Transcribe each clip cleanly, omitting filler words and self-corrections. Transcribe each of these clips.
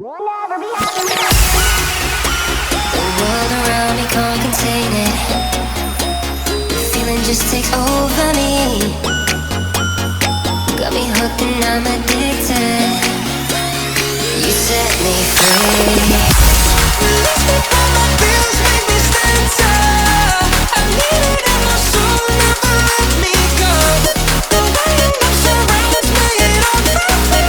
world around me can't contain it. The feeling just takes over me. Got me hooked and I'm addicted. You set me free. Release me from my feels, make me stand tall. I need it in my soul, never let me go. The way you move surrounds me, it all feels me.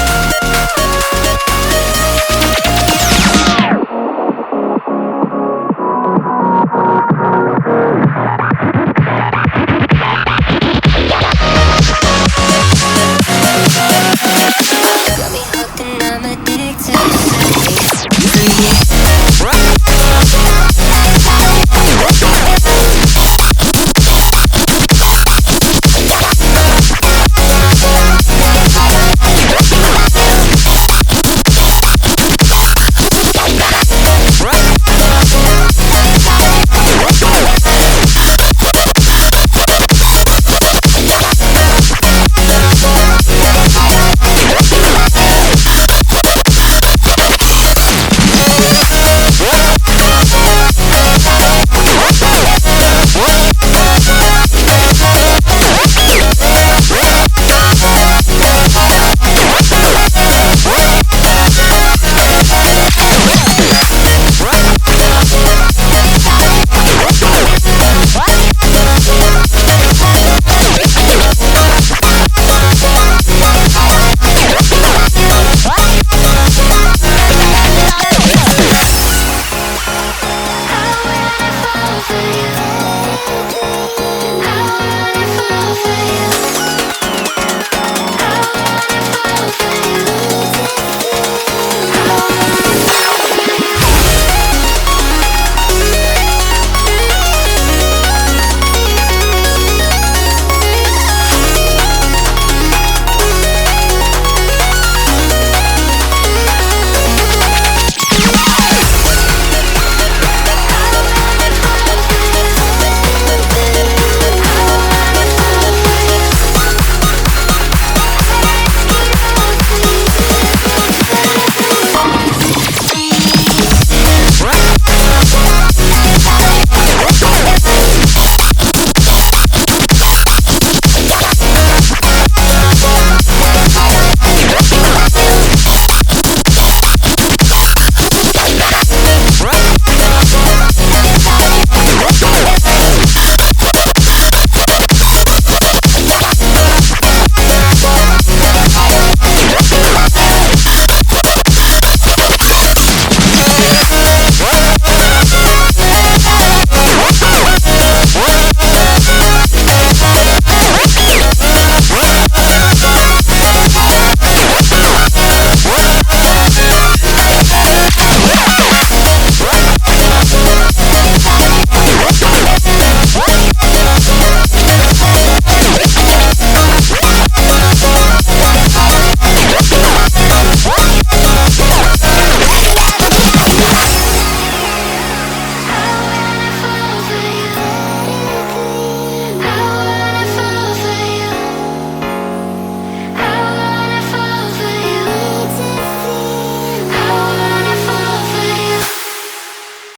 Got me hooked and I'm addicted. Set me free.